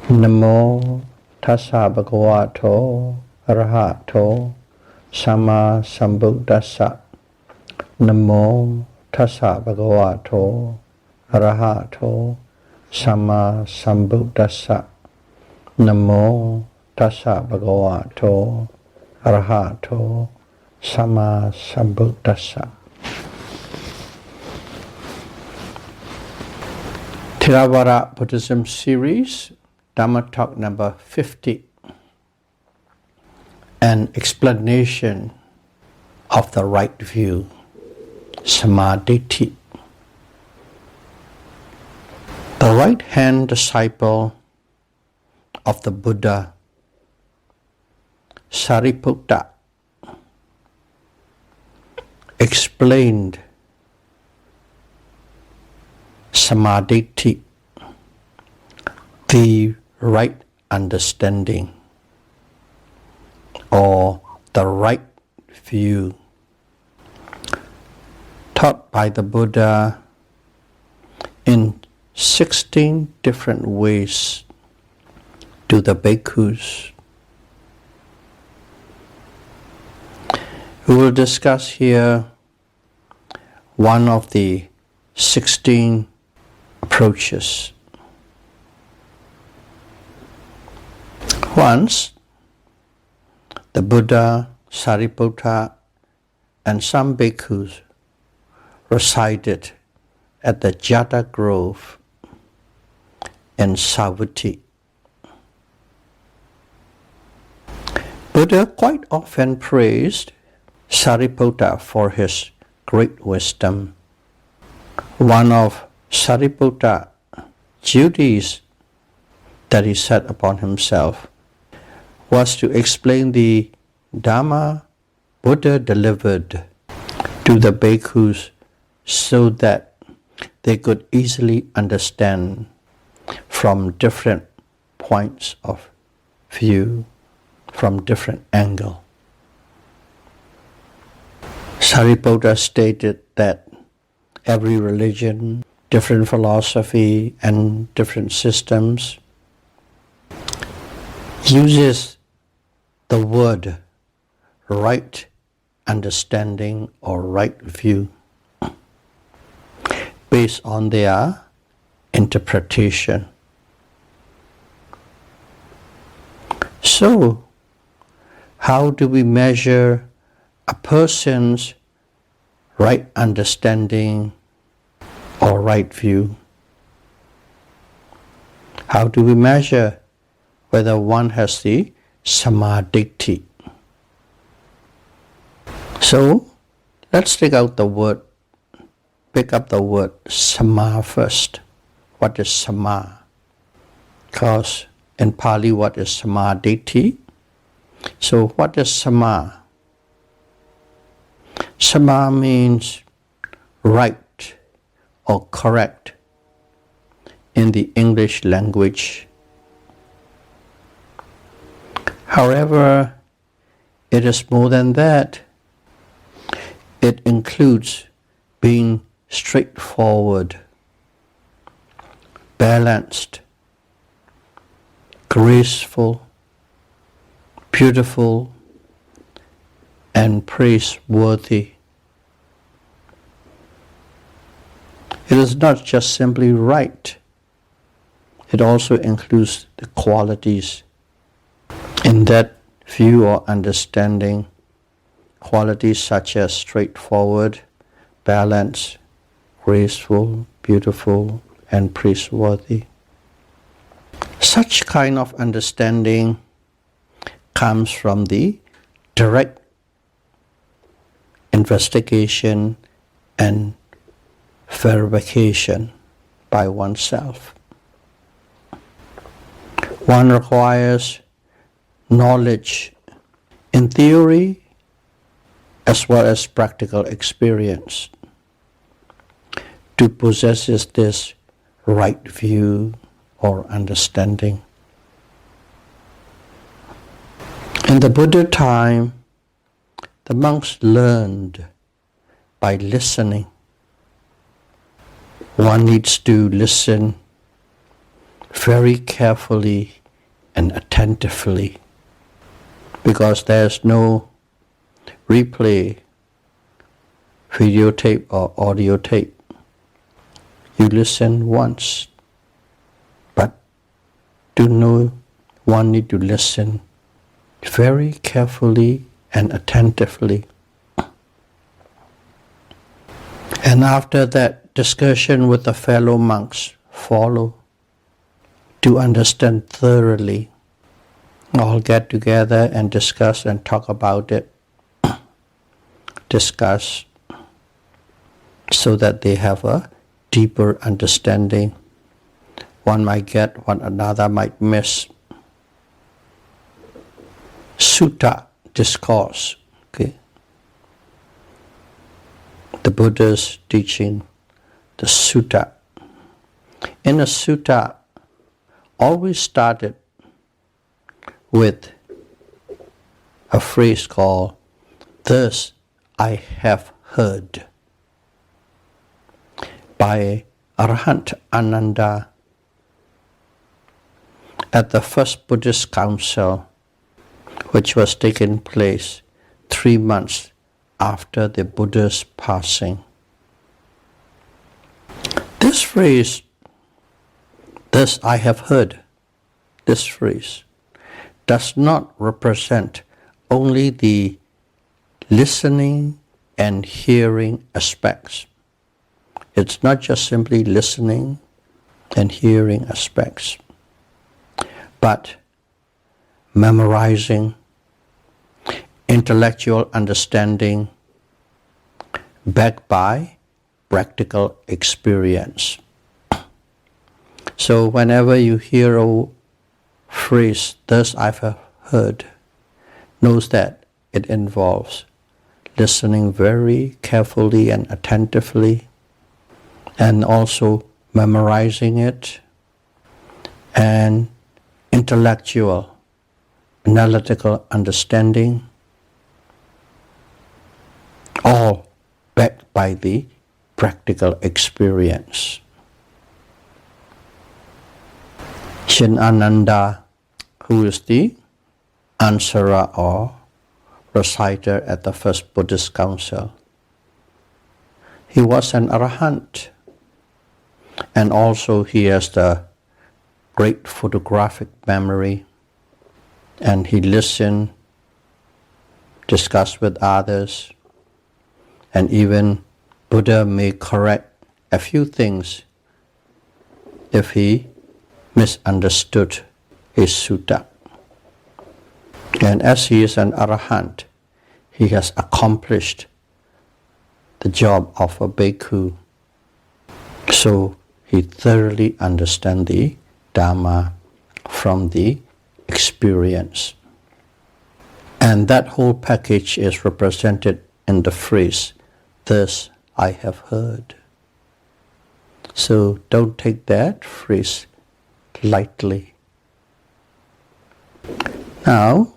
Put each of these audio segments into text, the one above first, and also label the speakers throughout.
Speaker 1: Namo tassa bhagavato arahato sama sambuddhassa. Namo tassa bhagavato arahato sama sambuddhassa. Namo tassa bhagavato arahato sama sambuddhassa. Theravada Buddhism series, Dhamma talk number 50, an explanation of the right view, Samadhi. The right-hand disciple of the Buddha, Sariputta, explained Samadhi, the right understanding or the right view, taught by the Buddha in 16 different ways to the bhikkhus. We will discuss here one of the 16 approaches. Once, the Buddha, Sariputta, and some bhikkhus resided at the Jata Grove in Savatthi. Buddha quite often praised Sariputta for his great wisdom. One of Sariputta's duties that he set upon himself was to explain the Dhamma Buddha delivered to the bhikkhus so that they could easily understand from different points of view, from different angles. Sariputta stated that every religion, different philosophy, and different systems uses the word right understanding or right view based on their interpretation. So, how do we measure a person's right understanding or right view? How do we measure whether one has the Samadhi? So, let's pick up the word Sama first. What is Sama? Because in Pali, what is Samadhi? So, what is Sama? Sama means right or correct in the English language. However, it is more than that. It includes being straightforward, balanced, graceful, beautiful, and praiseworthy. It is not just simply right. It also includes the qualities in that view or understanding, qualities such as straightforward, balanced, graceful, beautiful, and praiseworthy. Such kind of understanding comes from the direct investigation and verification by oneself. One requires knowledge in theory as well as practical experience to possess this right view or understanding. In the Buddha time, the monks learned by listening. One needs to listen very carefully and attentively, because there's no replay, videotape or audio tape. You listen once, but one need to listen very carefully and attentively. And after that, discussion with the fellow monks follow to understand thoroughly. All get together and discuss and talk about it. Discuss so that they have a deeper understanding. One might get what another might miss. Sutta, discourse. Okay. The Buddha's teaching, the sutta. In a sutta, always started with a phrase called, "Thus I have heard," by Arahant Ananda at the first Buddhist council, which was taking place 3 months after the Buddha's passing. This phrase, "Thus I have heard," this phrase does not represent only the listening and hearing aspects. It's not just simply listening and hearing aspects, but memorizing, intellectual understanding, backed by practical experience. So whenever you hear a phrase, "Thus I've heard," knows that it involves listening very carefully and attentively, and also memorizing it, and intellectual, analytical understanding, all backed by the practical experience. Shin Ananda, who is the answerer or reciter at the first Buddhist council, he was an arahant, and also he has the great photographic memory, and he listened, discussed with others, and even Buddha may correct a few things if he misunderstood his sutta. And as he is an arahant, he has accomplished the job of a bhikkhu. So he thoroughly understands the Dhamma from the experience. And that whole package is represented in the phrase, "Thus I have heard." So don't take that phrase lightly. Now,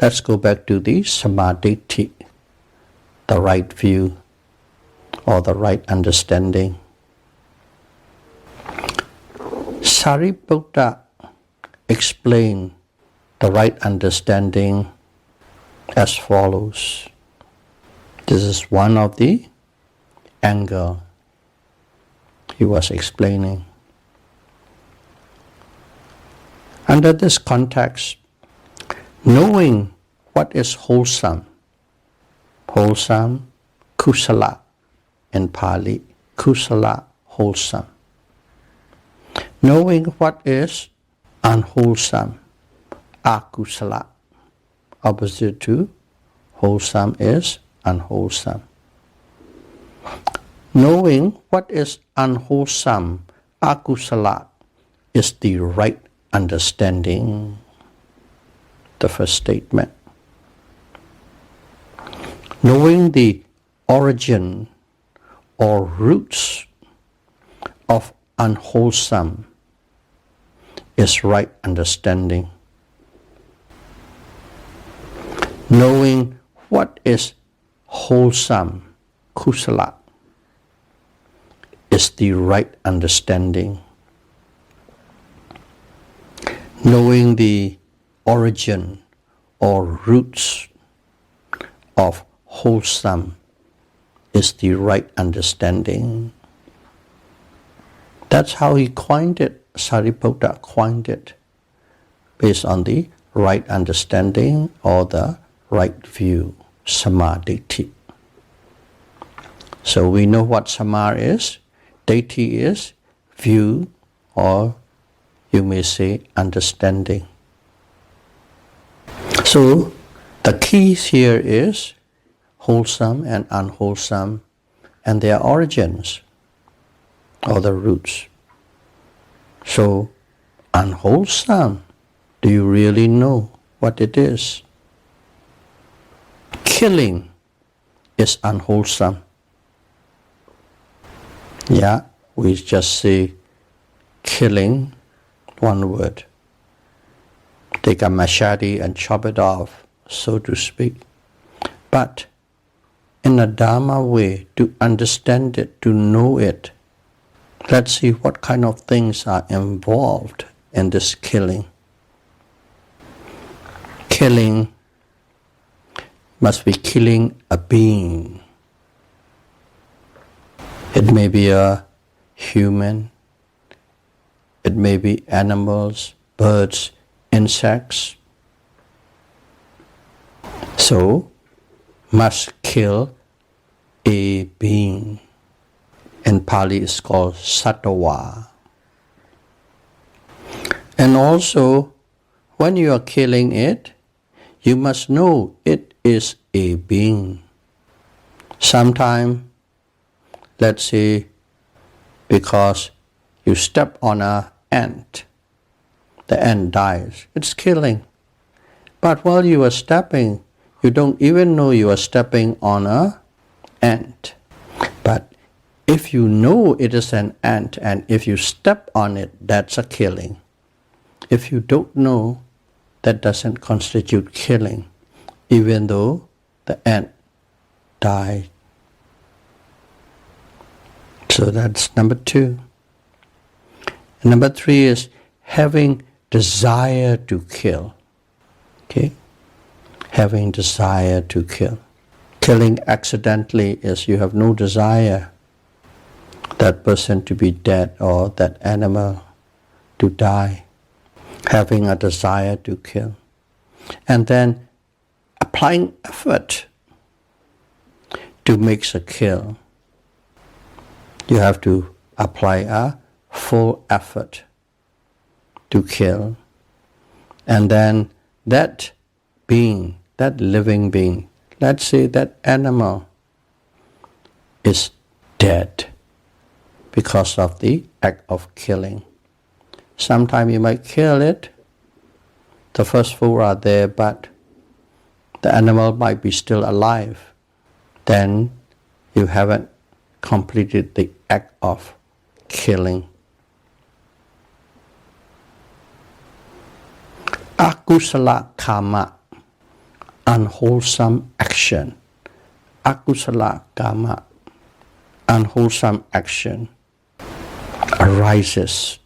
Speaker 1: let's go back to the samadhi, the right view or the right understanding. Sariputta explained the right understanding as follows. This is one of the angles he was explaining. Under this context, knowing what is wholesome, kusala in Pali, kusala, wholesome. Knowing what is unwholesome, akusala, opposite to wholesome is unwholesome. Knowing what is unwholesome, akusala, is the right understanding. The first statement. Knowing the origin or roots of unwholesome is right understanding. Knowing what is wholesome, kusala, is the right understanding. knowing the origin or roots of wholesome is the right understanding. That's how he coined it. Sariputta coined it based on the right understanding or the right view, samadhi. So we know what samar is, deity is, view, or you may say understanding. So the keys here is wholesome and unwholesome and their origins or the roots. So unwholesome, do you really know what it is? Killing is unwholesome. Yeah, we just say killing, one word. Take a machete and chop it off, so to speak. But in a Dharma way, to understand it, to know it, let's see what kind of things are involved in this killing. Killing must be killing a being. It may be a human, it may be animals, birds, insects. So, must kill a being. In Pali it's called sattva. And also, when you are killing it, you must know it is a being. Sometimes, let's say, because you step on an ant, the ant dies. It's killing. But while you are stepping, you don't even know you are stepping on an ant. But if you know it is an ant and if you step on it, that's a killing. If you don't know, that doesn't constitute killing, even though the ant died. So that's number 2. And number 3 is having desire to kill. Okay? Having desire to kill. Killing accidentally is you have no desire that person to be dead or that animal to die. Having a desire to kill. And then applying effort to make a kill. You have to apply a full effort to kill. And then that being, that living being, let's say that animal is dead because of the act of killing. Sometimes you might kill it, the first 4 are there, but the animal might be still alive. Then you haven't completed the act of killing. Akusala karma, unwholesome action. Akusala karma, unwholesome action arises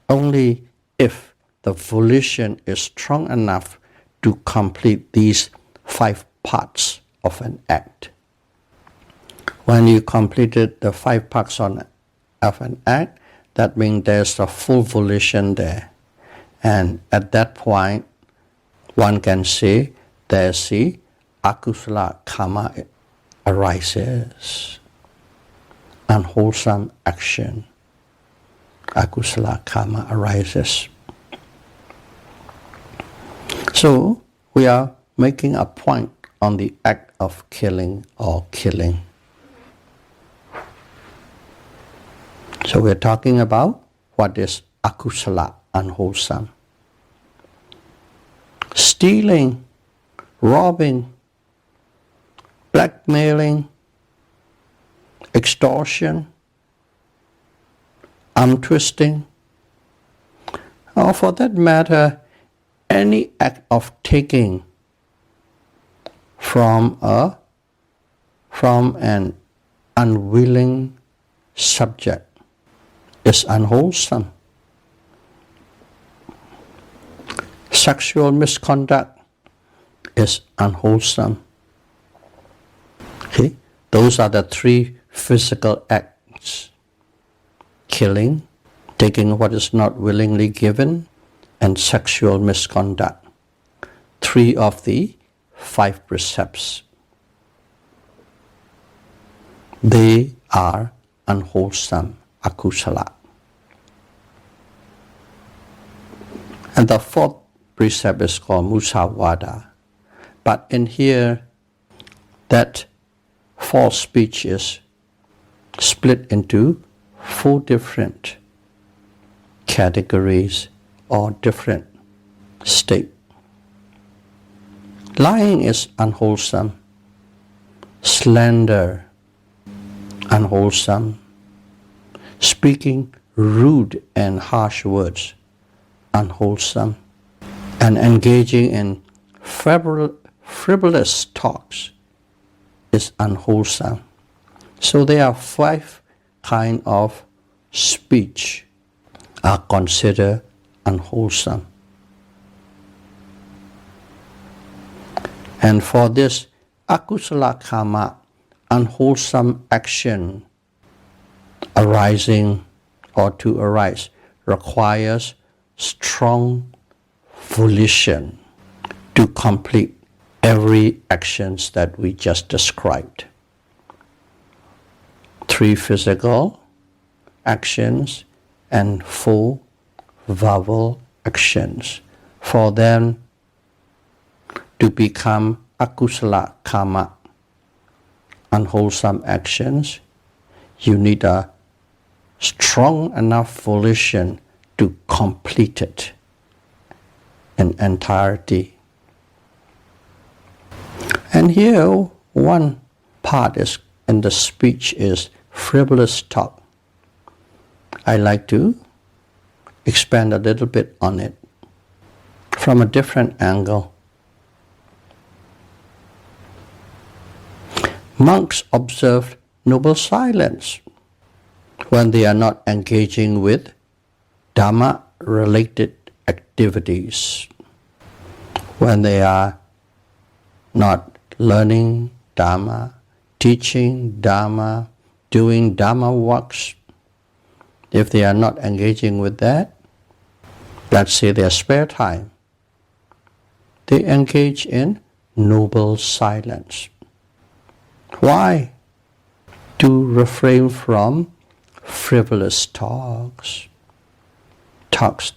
Speaker 1: only if the volition is strong enough to complete these 5 parts of an act. When you completed the 5 parts of an act, that means there's a full volition there. And at that point, one can say there's the akusala karma arises. Unwholesome action. Akusala karma arises. So, we are making a point on the act of killing or killing. So we're talking about what is akusala, unwholesome. Stealing, robbing, blackmailing, extortion, arm twisting, or for that matter, any act of taking from an unwilling subject is unwholesome. Sexual misconduct is unwholesome. Okay? Those are the three physical acts: killing, taking what is not willingly given, and sexual misconduct. 3 of the 5 precepts. They are unwholesome, akusala. And the 4th precept is called musawada. But in here, that false speech is split into 4 different categories or different states. Lying is unwholesome. Slander, unwholesome. Speaking rude and harsh words, unwholesome. And engaging in frivolous talks is unwholesome. So there are 5 kinds of speech are considered unwholesome. And for this akusala karma, unwholesome action arising or to arise requires strong volition to complete every actions that we just described. 3 physical actions and 4 verbal actions. For them to become akusala karma, unwholesome actions, you need a strong enough volition to complete it in entirety. And here one part is in the speech is frivolous talk. I like to expand a little bit on it from a different angle. Monks observe noble silence when they are not engaging with Dhamma-related activities, when they are not learning Dhamma, teaching Dhamma, doing Dhamma works. If they are not engaging with that, let's say their spare time, they engage in noble silence. Why? To refrain from frivolous talks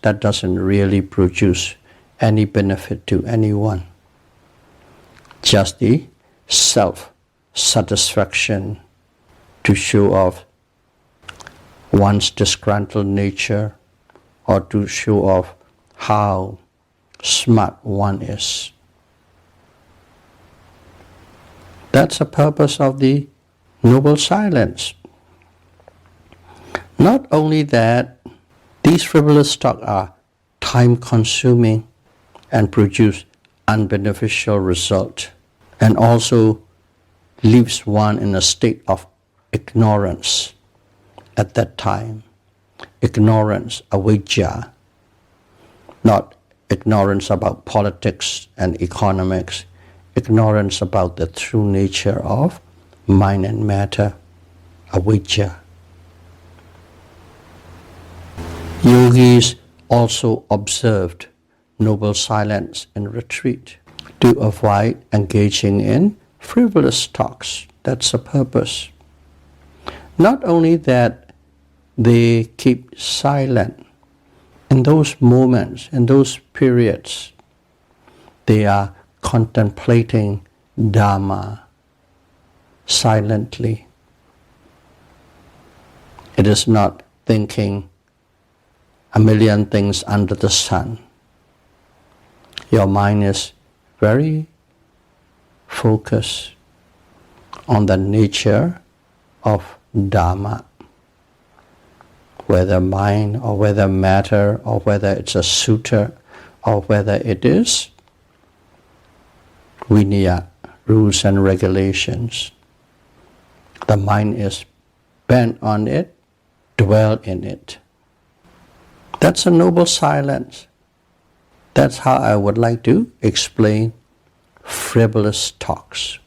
Speaker 1: that doesn't really produce any benefit to anyone. Just the self-satisfaction to show off one's disgruntled nature or to show off how smart one is. That's the purpose of the noble silence. Not only that, these frivolous talk are time-consuming and produce unbeneficial result, and also leaves one in a state of ignorance at that time. Ignorance, avijja, not ignorance about politics and economics, ignorance about the true nature of mind and matter, avijja. Yogis also observed noble silence in retreat to avoid engaging in frivolous talks. That's the purpose. Not only that, they keep silent. In those moments, in those periods, they are contemplating Dhamma silently. It is not thinking a million things under the sun. Your mind is very focused on the nature of Dhamma, whether mind or whether matter or whether it's a sutta or whether it is vinaya, rules and regulations. The mind is bent on it, dwell in it. That's a noble silence. That's how I would like to explain frivolous talks.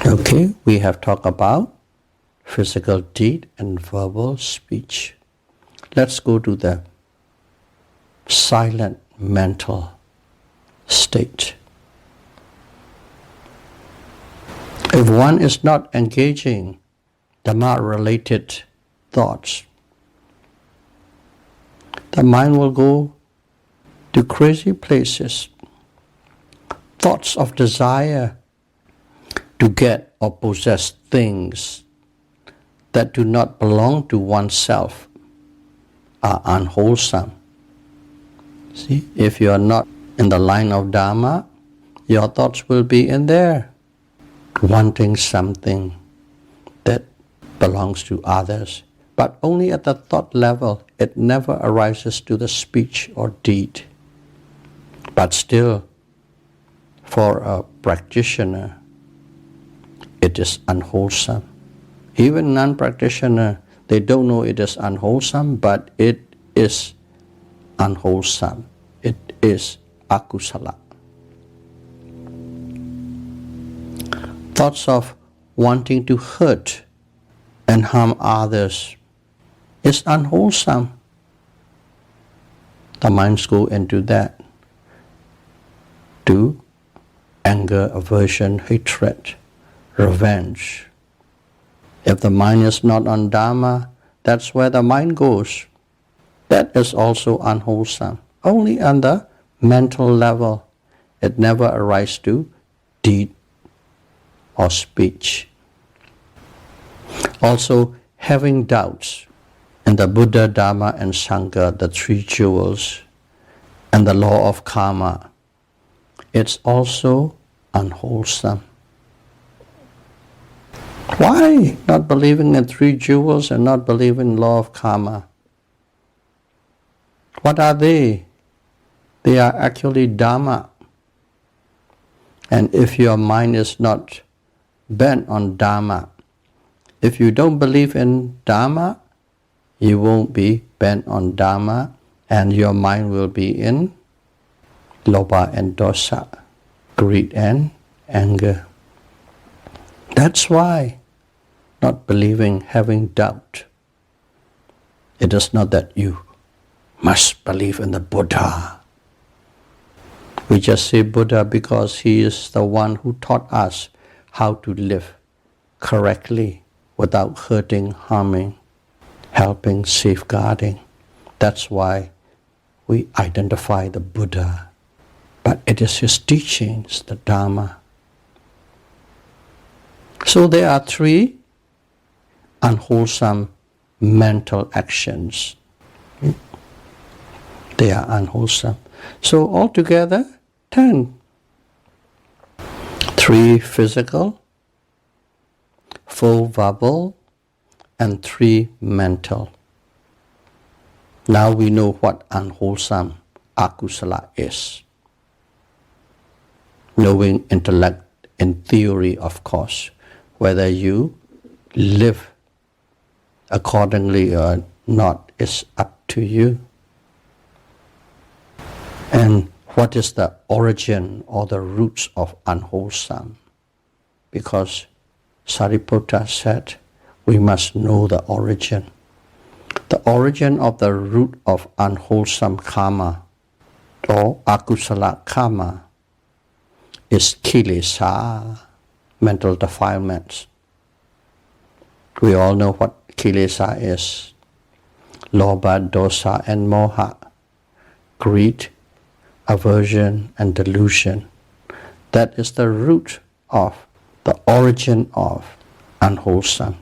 Speaker 1: Okay, we have talked about physical deed and verbal speech. Let's go to the silent mental state. If one is not engaging Dhamma-related thoughts, the mind will go to crazy places. Thoughts of desire to get or possess things that do not belong to oneself are unwholesome. See, if you are not in the line of Dharma, your thoughts will be in there, wanting something that belongs to others. But only at the thought level, it never arises to the speech or deed. But still, for a practitioner, it is unwholesome. Even non-practitioner, they don't know it is unwholesome, but it is unwholesome. It is akusala. Thoughts of wanting to hurt and harm others is unwholesome. The minds go into that, to anger, aversion, hatred, revenge. If the mind is not on Dharma, that's where the mind goes. That is also unwholesome. Only on the mental level. It never arises to deed or speech. Also, having doubts in the Buddha, Dharma and Sangha, the three jewels, and the law of karma, it's also unwholesome. Why not believing in three jewels and not believing in law of karma? What are they? They are actually Dharma. And if your mind is not bent on Dharma, if you don't believe in Dharma, you won't be bent on Dharma, and your mind will be in Lobha and Dosa, greed and anger. That's why not believing, having doubt. It is not that you must believe in the Buddha. We just say Buddha because he is the one who taught us how to live correctly without hurting, harming, helping, safeguarding. That's why we identify the Buddha. But it is his teachings, the Dharma. So there are three unwholesome mental actions. They are unwholesome. So altogether, 10. 3 physical, 4 verbal, and 3 mental. Now we know what unwholesome akusala is. Knowing intellect in theory, of course, whether you live accordingly or not is up to you. And what is the origin or the roots of unwholesome? Because Sariputta said we must know the origin. The origin of the root of unwholesome karma or akusala karma is kilesa, mental defilements. We all know what kilesa is. Lobha, dosa and moha. Greed, aversion and delusion. That is the root of, the origin of unwholesome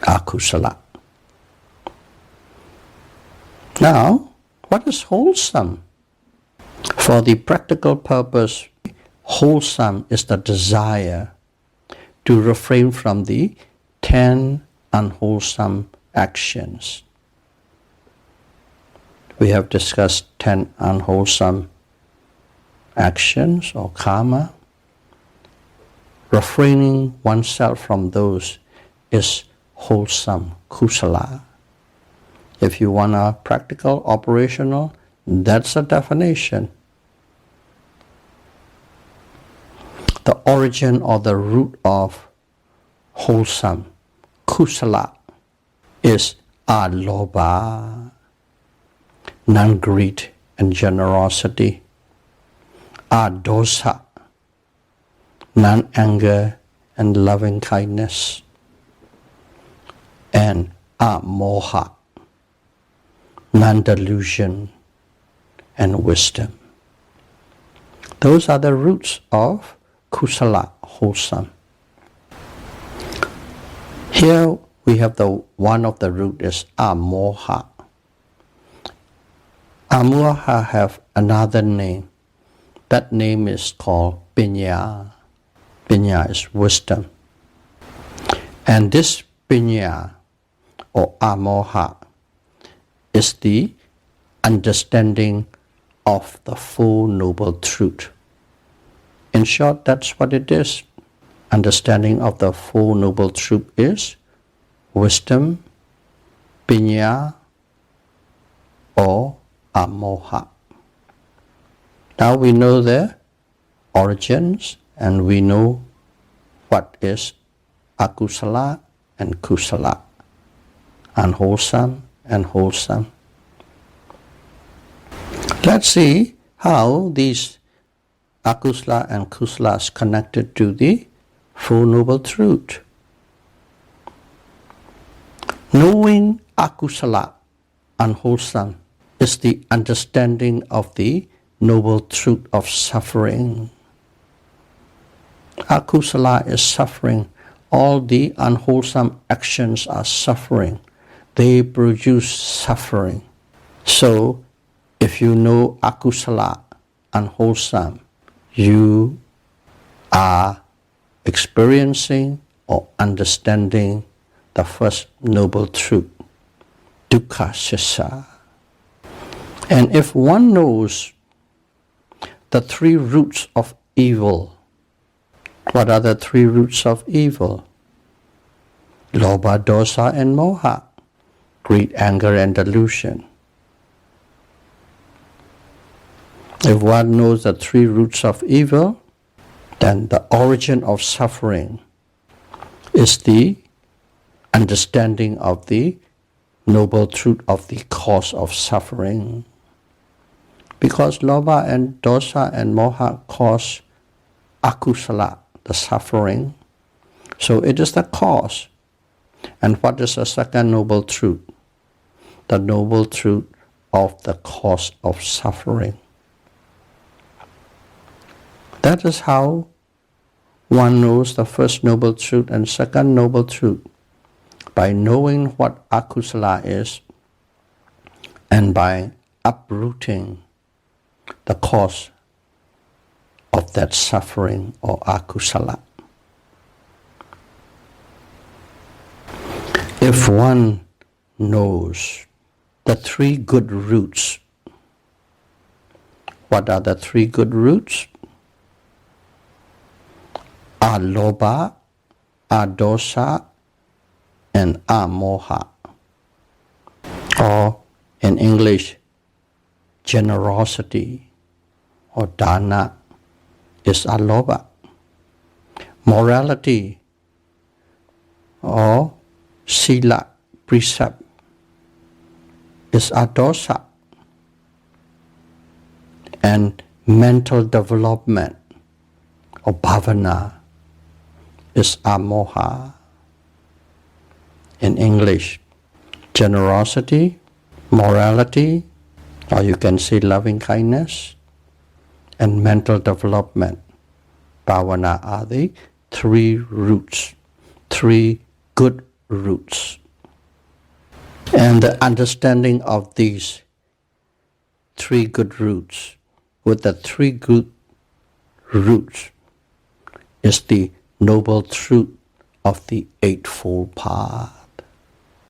Speaker 1: akusala. Now, what is wholesome? For the practical purpose, wholesome is the desire to refrain from the 10 unwholesome actions. We have discussed 10 unwholesome actions or karma. Refraining oneself from those is wholesome kusala. If you want a practical, operational, that's a definition. The origin or the root of wholesome, kusala, is alobha, non-greed and generosity, dosa, non-anger and loving kindness, and moha, non-delusion and wisdom. Those are the roots of kusala, wholesome. Here we have the one of the root is amoha. Amoha have another name. That name is called pinya. Pinya is wisdom. And this pinya or amoha is the understanding of the Four Noble Truth. In short, that's what it is. Understanding of the Four Noble Truth is wisdom, pinya, or amoha. Now we know their origins and we know what is akusala and kusala, unwholesome and wholesome. Let's see how these akusala and kusala is connected to the Four Noble Truth. Knowing akusala, unwholesome, is the understanding of the noble truth of suffering. Akusala is suffering. All the unwholesome actions are suffering. They produce suffering. So, if you know akusala, unwholesome, you are experiencing or understanding the first noble truth, dukkha sissa. And if one knows the three roots of evil, what are the three roots of evil? Lobha, dosa, and moha. Greed, anger, and delusion. If one knows the three roots of evil, then the origin of suffering is the understanding of the noble truth of the cause of suffering. Because lobha and dosa and moha cause akusala, the suffering. So it is the cause. And what is the second noble truth? The noble truth of the cause of suffering. That is how one knows the first noble truth and second noble truth, by knowing what akusala is and by uprooting the cause of that suffering or akusala. If one knows the three good roots, what are the three good roots? Alobha, adosa, and amoha. Or in English, generosity or dana is alobha. Morality or sila, precept, is adosa. And mental development or bhavana is amoha. In English, generosity, morality, or you can say loving kindness, and mental development, bhavana, are the three roots, three good roots. And the understanding of these three good roots with the three good roots is the noble truth of the Eightfold Path.